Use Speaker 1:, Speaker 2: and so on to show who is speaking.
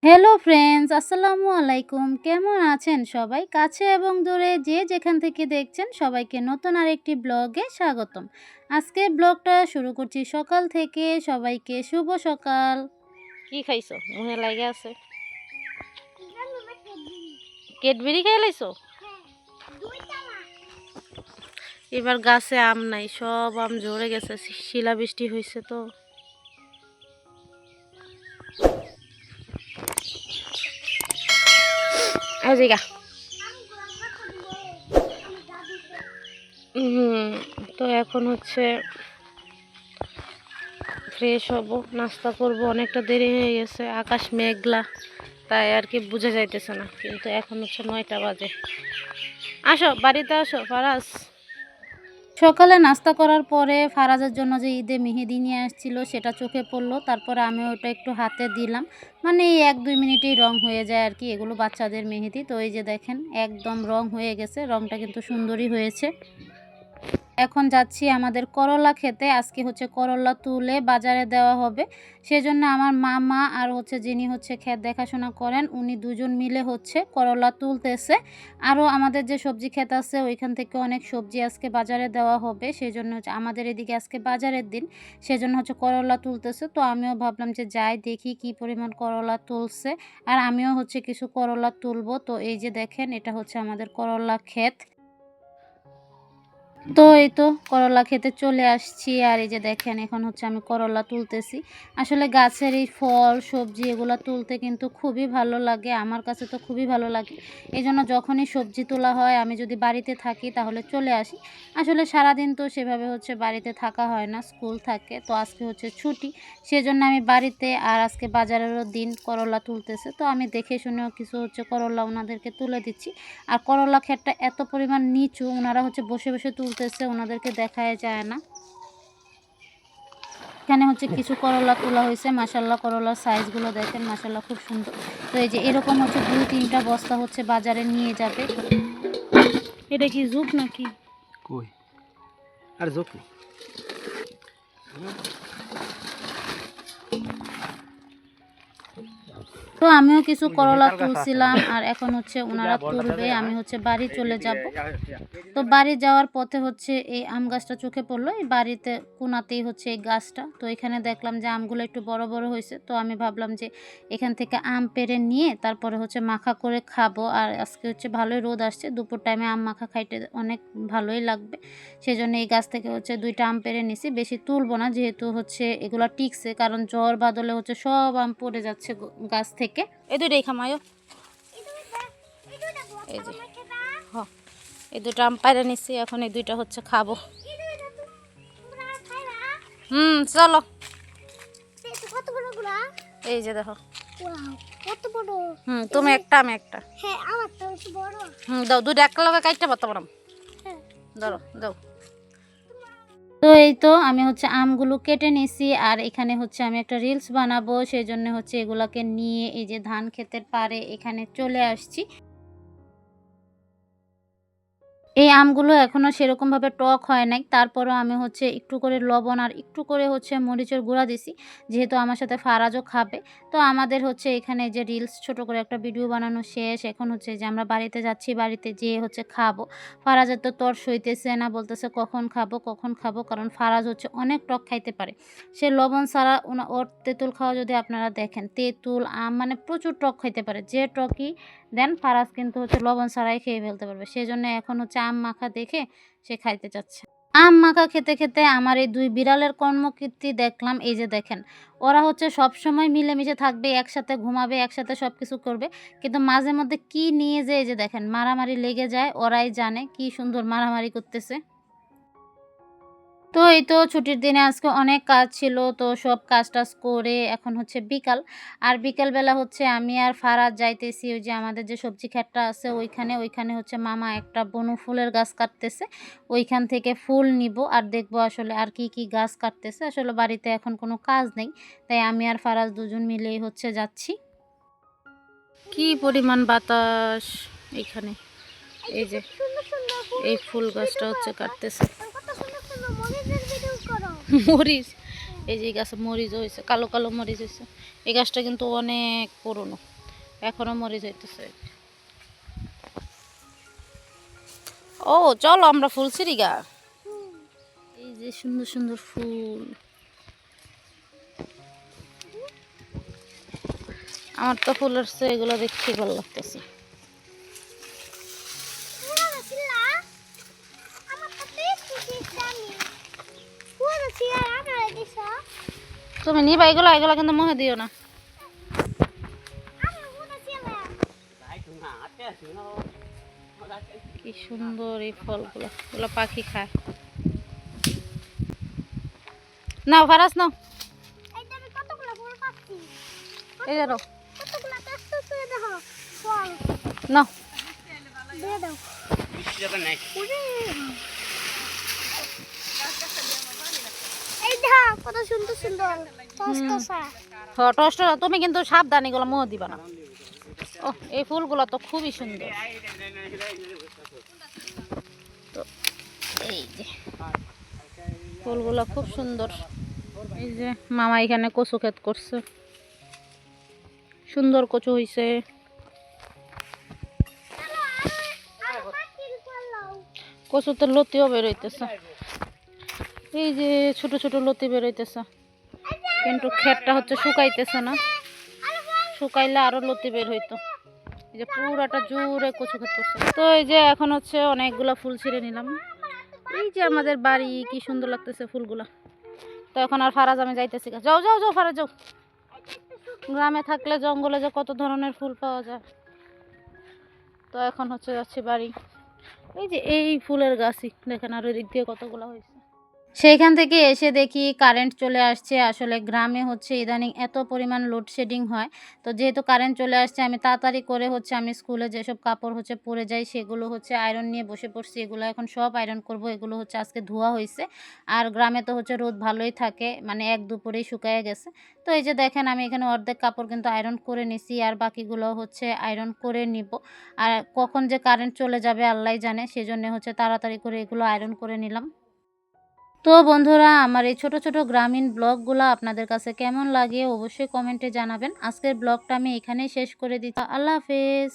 Speaker 1: Hello friends, আসসালামু আলাইকুম। কেমন আছেন সবাই? কাছে এবং দূরে যে যেখান থেকে দেখছেন সবাইকে নতুন আরেকটি ব্লগে স্বাগতম। আজকে ব্লগটা শুরু করছি সকাল থেকে। সবাইকে শুভ সকাল।
Speaker 2: কি খাইছো? মুহে লাগে আছে। কেটবেরি খাই লাইছো? এবার গাছে আম নাই, সব আম ঝরে গেছে, শিলা বৃষ্টি হয়েছে তো। তো এখন হচ্ছে ফ্রেশ হব, নাস্তা করব। অনেকটা দেরি হয়ে গেছে, আকাশ মেঘলা, তাই আর কি বোঝা যাইতেছে না। কিন্তু এখন হচ্ছে 9টা বাজে। আসো বাড়িতে, আসো ফারাজ।
Speaker 1: সকালে নাস্তা করার পরে ফারাজের জন্য যে ঈদে মেহেদি নিয়ে আসছিল সেটা চোখে পড়লো। তারপরে আমি ওটা একটু হাতে দিলাম, মানে এই 1-2 মিনিটেই রং হয়ে যায় আর কি। এগুলো বাচ্চাদের মেহেদি। তো এই যে দেখেন একদম রং হয়ে গেছে, রংটা কিন্তু সুন্দরই হয়েছে। এখন যাচ্ছি আমাদের করলা খেতে। আজকে হচ্ছে করলা তুলে বাজারে দেওয়া হবে। সেজন্য আমার মামা আর হচ্ছে যিনি হচ্ছে ক্ষেত দেখাশোনা করেন উনি দুজন মিলে হচ্ছে করলা তুলতেছে। আরও আমাদের যে সবজি ক্ষেত আছে ওইখান থেকে অনেক সবজি আজকে বাজারে দেওয়া হবে। সেজন্য হচ্ছে আমাদের এদিকে আজকে বাজারের দিন, সেজন্য হচ্ছে করলা তুলতেছে। তো আমিও ভাবলাম যে যাই দেখি কি পরিমাণ করলা তুলছে, আর আমিও হচ্ছে কিছু করলা তুলবো। তো এই যে দেখেন এটা হচ্ছে আমাদের করলা ক্ষেত। তো এই তো করলা খেতে চলে আসছি। আর এই যে দেখেন এখন হচ্ছে আমি করলা তুলতেছি। আসলে গাছের এই ফল সবজি এগুলো তুলতে কিন্তু খুবই ভালো লাগে, আমার কাছে তো খুবই ভালো লাগে। এই জন্য যখনই সবজি তোলা হয় আমি যদি বাড়িতে থাকি তাহলে চলে আসি। আসলে সারাদিন তো সেভাবে হচ্ছে বাড়িতে থাকা হয় না, স্কুল থাকে। তো আজকে হচ্ছে ছুটি, সেজন্য আমি বাড়িতে। আর আজকে বাজারেরও দিন, করলা তুলতেছে তো আমি দেখে শুনেও কিছু হচ্ছে করলা ওনাদেরকে তুলে দিচ্ছি। আর করলা ক্ষেতটা এত পরিমাণ নিচু, ওনারা হচ্ছে বসে বসে তুলতেছে, ওনাদেরকে দেখাই যায় না। এখানে হচ্ছে কিছু করলা তোলা হয়েছে, মাশাল্লাহ করলার সাইজগুলো দেখেন, মাশাল্লাহ খুব সুন্দর। তো এই যে এরকম হচ্ছে 2-3টা বস্তা হচ্ছে বাজারে নিয়ে যাবে। এটা কি জুক নাকি?
Speaker 3: কই আর জোক নেই।
Speaker 1: তো আমিও কিছু করলা তুলছিলাম, আর এখন হচ্ছে ওনারা তুলবে, আমি হচ্ছে বাড়ি চলে যাব। তো বাড়ি যাওয়ার পথে হচ্ছে এই আম গাছটা চোখে পড়লো। এই বাড়িতে কোনাতেই হচ্ছে এই গাছটা। তো এখানে দেখলাম যে আমগুলো একটু বড় বড় হয়েছে। তো আমি ভাবলাম যে এখান থেকে আম পেড়ে নিয়ে তারপরে হচ্ছে মাখা করে খাবো। আর আজকে হচ্ছে ভালোই রোদ আসছে, দুপুর টাইমে আম মাখা খাইতে অনেক ভালোই লাগবে। সেজন্য এই গাছ থেকে হচ্ছে 2টা আম পেড়ে নিছি। বেশি তুলবো না, যেহেতু হচ্ছে এগুলো টিকছে, কারণ ঝড় বাদলে হচ্ছে সব আম পড়ে যাচ্ছে গাছ থেকে।
Speaker 2: এই দুইটাই খামায়ো। এই যে এই দুটো আম পাইরা নিচ্ছি, এখন এই দুইটা হচ্ছে খাবো। চলো। এই যে দেখো, তুমি একটা আমি একটা। দাও দুইটা একটা লগে কাইটটা পারতাম না। ধরো দাও।
Speaker 1: তো এই তো আমি হচ্ছে আমগুলো কেটে নিছি, আর এখানে হচ্ছে আমি একটা রিলস বানাবো, সেই জন্য হচ্ছে এগুলাকে নিয়ে এই যে ধান ক্ষেতের পাড়ে এখানে চলে আসছি। এই আমগুলো এখনও সেরকমভাবে টক হয় নাই, তারপরও আমি হচ্ছে একটু করে লবণ আর একটু করে হচ্ছে মরিচের গুঁড়া দিছি, যেহেতু আমার সাথে ফারাজও খাবে। তো আমাদের হচ্ছে এখানে যে রিলস ছোট করে একটা ভিডিও বানানো শেষ। এখন হচ্ছে যে আমরা বাড়িতে যাচ্ছি, বাড়িতে যেয়ে হচ্ছে খাবো। ফারাজের তো তর সইতেছে না, বলতেছে কখন খাবো কখন খাবো, কারণ ফারাজ হচ্ছে অনেক টক খাইতে পারে। সে লবণ ছাড়া ওর তেঁতুল খাওয়া যদি আপনারা দেখেন, তেঁতুল আম মানে প্রচুর টক খাইতে পারে। যে টকই দেন ফারাজ কিন্তু হচ্ছে লবণ ছাড়াই খেয়ে ফেলতে পারবে। সেজন্য এখন হচ্ছে আম মাখা দেখে সে খাইতে চাচ্ছে। আম মাখা খেতে খেতে আমার এই 2 বিড়ালের কর্মকীর্তি দেখলাম। এই যে দেখেন, ওরা হচ্ছে সবসময় মিলেমিশে থাকবে, একসাথে ঘুমাবে, একসাথে সব কিছু করবে। কিন্তু মাঝে মধ্যে কি নিয়ে যে এই যে দেখেন মারামারি লেগে যায়, ওরাই জানে কি সুন্দর মারামারি করতেছে। তো এই তো ছুটির দিনে আজকে অনেক কাজ ছিল, তো সব কাজ টাজ করে এখন হচ্ছে বিকাল। আর বিকালবেলা হচ্ছে আমি আর ফারাজ যাইতেছি ওই যে আমাদের যে সবজি ক্ষেতটা আছে ওইখানে হচ্ছে মামা একটা বনু ফুলের গাছ কাটতেছে, ওইখান থেকে ফুল নিব আর দেখবো আসলে আর কি কি গাছ কাটতেছে। আসলে বাড়িতে এখন কোনো কাজ নেই, তাই আমি আর ফারাজ দুজন মিলেই হচ্ছে যাচ্ছি।
Speaker 2: কি পরিমাণ বাতাস এখানে। এই যে এই ফুল গাছটা হচ্ছে কাটতেছে। মরিচ, এই যে এই গাছে মরিচ হয়েছে, কালো কালো মরিচ হয়েছে। এই গাছটা কিন্তু অনেক পুরনো। এখনো মরে যাইতেছে। ও চলো আমরা ফুল ছিঁড়ি গা। এই যে সুন্দর সুন্দর ফুল, আমার তো ফুলের চেয়ে এগুলো দেখতে ভালো লাগতেছে। তুমি নিবা এগুলো, এগুলো কিন্তু মুখে দিও না। কি সুন্দর এই ফলগুলো, এগুলো পাখি খায়। নাও ফারাস নাও, এই যে নাও নাও।
Speaker 4: কত সুন্দর সুন্দর
Speaker 2: টস্ট, তুমি কিন্তু সাবধান, এগুলো মুখ দিবা না। ও এই ফুলগুলো তো খুবই সুন্দর। তো এই যে ফুলগুলো খুব সুন্দর। এই যে মামা এখানে কচু ক্ষেত করছে, সুন্দর কচু হইছে। কচুতে লতিও বেরোইতেছে, এই যে ছোট ছোট লতি বেরোইতেছে, কিন্তু ক্ষেতটা হচ্ছে শুকাইতেছে না, শুকাইলে আরো লতি বের হইতো। এই যে পুরাটা জোরে কচু ক্ষেত করছে। তো এই যে এখন হচ্ছে অনেকগুলা ফুল ছিঁড়ে নিলাম। এই যে আমাদের বাড়ি, কি সুন্দর লাগতেছে ফুলগুলা। তো এখন আর ফারাজ আমি যাইতেছি। যাও যাও যাও ফারাজ যাও। গ্রামে থাকলে জঙ্গলে যে কত ধরনের ফুল পাওয়া যায়। তো এখন হচ্ছে যাচ্ছি বাড়ি। এই যে এই ফুলের গাছই দেখেন, আর ওই দিক দিয়ে কতগুলো হয়েছে।
Speaker 1: সেইখান থেকে এসে দেখি কারেন্ট চলে আসছে। আসলে গ্রামে হচ্ছে ইদানিং এত পরিমাণ লোডশেডিং হয়, তো যেহেতু কারেন্ট চলে আসছে আমি তাড়াতাড়ি করে হচ্ছে আমি স্কুলে যেসব কাপড় হচ্ছে পরে যাই সেগুলো হচ্ছে আয়রন নিয়ে বসে পড়ছি। এগুলো এখন সব আয়রন করব। এগুলো হচ্ছে আজকে ধোয়া হয়েছে। আর গ্রামে তো হচ্ছে রোদ ভালোই থাকে, মানে এক দুপুরেই শুকায় গেছে। তো এই যে দেখেন আমি এখানে অর্ধেক কাপড় কিন্তু আয়রন করে নিছি, আর বাকিগুলো হচ্ছে আয়রন করে নিব। আর কখন যে কারেন্ট চলে যাবে আল্লাহই জানে, সেজন্য হচ্ছে তাড়াতাড়ি করে এগুলো আয়রন করে নিলাম। তো বন্ধুরা, আমার এই ছোট ছোট গ্রামীণ ব্লগগুলো আপনাদের কাছে কেমন লাগে অবশ্যই কমেন্টে জানাবেন। আজকের ব্লগটা আমি এখানেই শেষ করে দিচ্ছি। আল্লাহ হাফেজ।